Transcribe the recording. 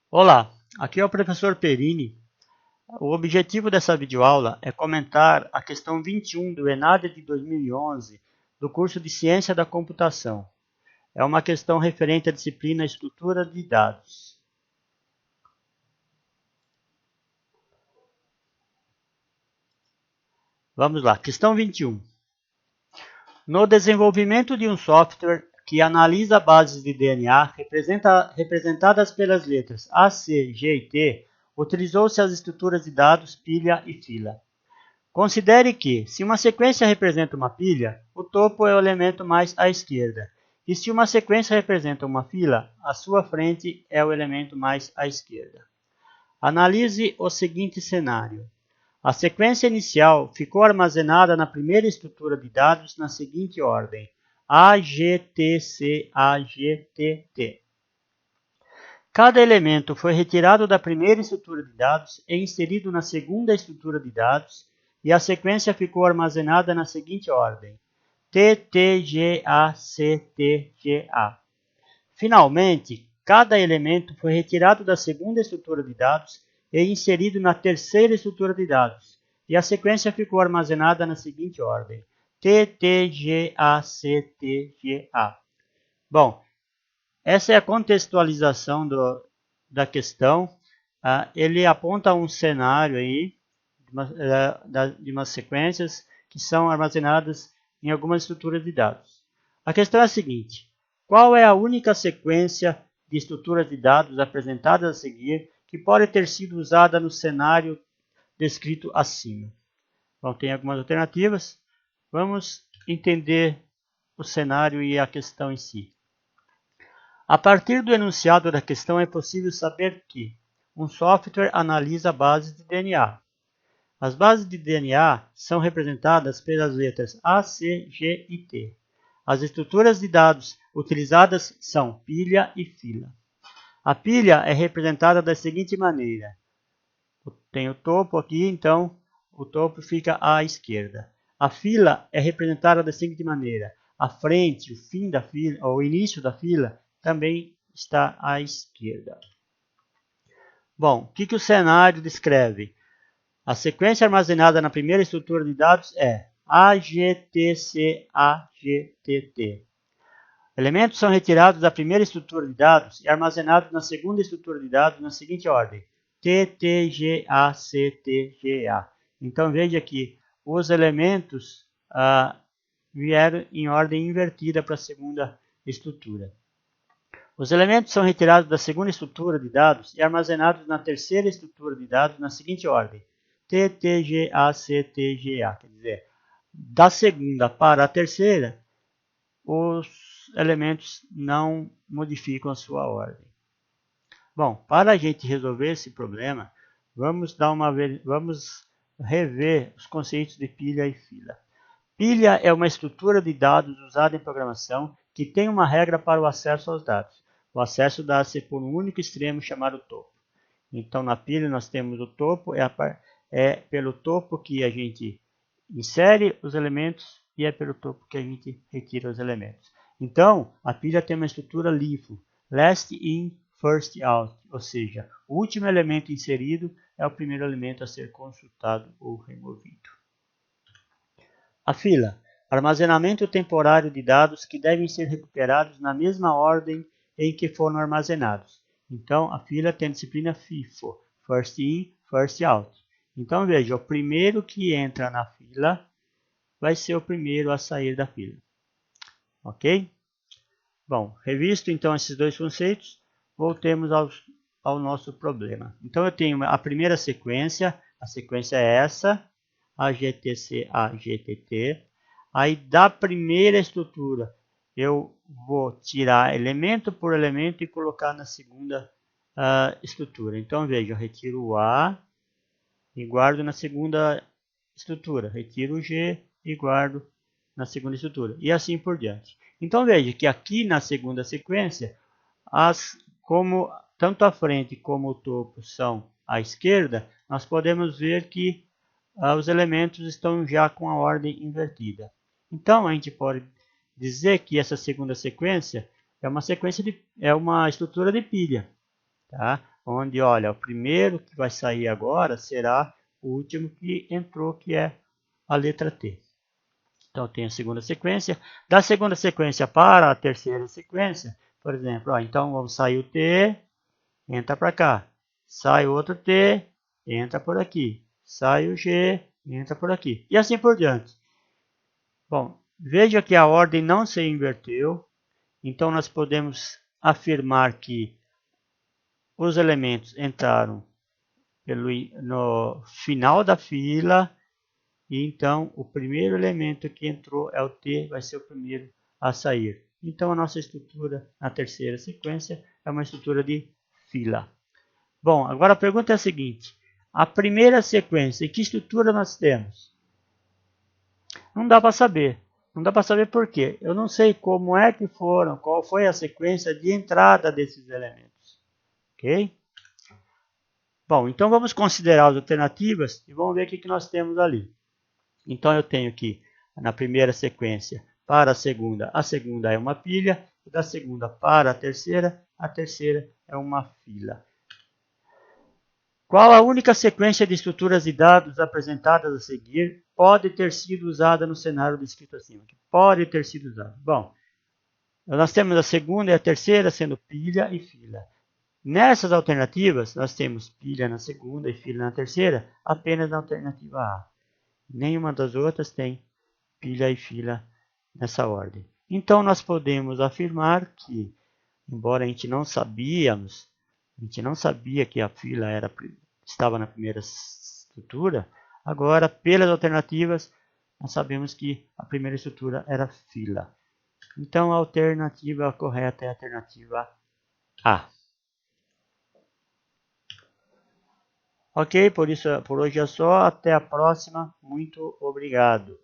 Olá, aqui é o professor Perini. O objetivo dessa videoaula é comentar a questão 21 do ENAD de 2011 do curso de Ciência da Computação. É uma questão referente à disciplina Estrutura de Dados. Vamos lá, questão 21. No desenvolvimento de um software que analisa bases de DNA representadas pelas letras A, C, G e T, utilizou-se as estruturas de dados pilha e fila. Considere que, se uma sequência representa uma pilha, o topo é o elemento mais à esquerda, e se uma sequência representa uma fila, a sua frente é o elemento mais à esquerda. Analise o seguinte cenário. A sequência inicial ficou armazenada na primeira estrutura de dados na seguinte ordem: AGTCAGTT. Cada elemento foi retirado da primeira estrutura de dados e inserido na segunda estrutura de dados, e a sequência ficou armazenada na seguinte ordem: TTGACTGA. Finalmente, cada elemento foi retirado da segunda estrutura de dados e inserido na terceira estrutura de dados, e a sequência ficou armazenada na seguinte ordem: TTGACTGA. Bom, essa é a contextualização da questão. Ele aponta um cenário aí de umas sequências que são armazenadas em algumas estruturas de dados. A questão é a seguinte: qual é a única sequência de estruturas de dados apresentadas a seguir que pode ter sido usada no cenário descrito acima? Bom, tem algumas alternativas. Vamos entender o cenário e a questão em si. A partir do enunciado da questão é possível saber que um software analisa bases de DNA. As bases de DNA são representadas pelas letras A, C, G e T. As estruturas de dados utilizadas são pilha e fila. A pilha é representada da seguinte maneira. Tem o topo aqui, então o topo fica à esquerda. A fila é representada da seguinte maneira. A frente, o fim da fila, ou o início da fila, também está à esquerda. Bom, o que o cenário descreve? A sequência armazenada na primeira estrutura de dados é AGTCAGTT. Elementos são retirados da primeira estrutura de dados e armazenados na segunda estrutura de dados na seguinte ordem: TTGACTGA. Então veja que os elementos vieram em ordem invertida para a segunda estrutura. Os elementos são retirados da segunda estrutura de dados e armazenados na terceira estrutura de dados na seguinte ordem: TTGACTGA. Quer dizer, da segunda para a terceira, os elementos não modificam a sua ordem. Bom, para a gente resolver esse problema, vamos rever os conceitos de pilha e fila. Pilha é uma estrutura de dados usada em programação que tem uma regra para o acesso aos dados. O acesso dá-se por um único extremo chamado topo. Então, na pilha nós temos o topo, é pelo topo que a gente insere os elementos e é pelo topo que a gente retira os elementos. Então, a pilha tem uma estrutura LIFO, Last In, First Out, ou seja, o último elemento inserido é o primeiro elemento a ser consultado ou removido. A fila, armazenamento temporário de dados que devem ser recuperados na mesma ordem em que foram armazenados. Então, a fila tem a disciplina FIFO, First In, First Out. Então, veja, o primeiro que entra na fila vai ser o primeiro a sair da fila. Ok? Bom, revisto então esses dois conceitos, voltemos ao nosso problema. Então, eu tenho a primeira sequência, a sequência é essa, AGTC-AGTT. Aí, da primeira estrutura, eu vou tirar elemento por elemento e colocar na segunda estrutura. Então, veja, eu retiro o A e guardo na segunda estrutura. Retiro o G e guardo na segunda estrutura. E assim por diante. Então, veja que aqui na segunda sequência, como tanto a frente como o topo são à esquerda, nós podemos ver que os elementos estão já com a ordem invertida. Então, a gente pode dizer que essa segunda sequência é uma estrutura de pilha. Tá? onde, olha, o primeiro que vai sair agora será o último que entrou, que é a letra T. Então, tem a segunda sequência. Da segunda sequência para a terceira sequência, por exemplo, ó, então vamos sair o T, entra para cá. Sai o outro T, entra por aqui. Sai o G, entra por aqui. E assim por diante. Bom, veja que a ordem não se inverteu. Então, nós podemos afirmar que os elementos entraram no final da fila. E então, o primeiro elemento que entrou é o T, vai ser o primeiro a sair. Então, a nossa estrutura na terceira sequência é uma estrutura de fila. Bom, agora a pergunta é a seguinte. A primeira sequência, que estrutura nós temos? Não dá para saber. Não dá para saber por quê. Eu não sei como é que foram, qual foi a sequência de entrada desses elementos. Ok? Bom, então vamos considerar as alternativas e vamos ver o que nós temos ali. Então eu tenho aqui, na primeira sequência, para a segunda é uma pilha, e da segunda para a terceira é uma fila. Qual a única sequência de estruturas de dados apresentadas a seguir pode ter sido usada no cenário descrito acima? Pode ter sido usada. Bom, nós temos a segunda e a terceira sendo pilha e fila. Nessas alternativas, nós temos pilha na segunda e fila na terceira, apenas na alternativa A. Nenhuma das outras tem pilha e fila nessa ordem. Então, nós podemos afirmar que, embora a gente não sabia que a fila estava na primeira estrutura, agora, pelas alternativas, nós sabemos que a primeira estrutura era fila. Então, a alternativa correta é a alternativa A. Ok, por hoje é só. Até a próxima. Muito obrigado.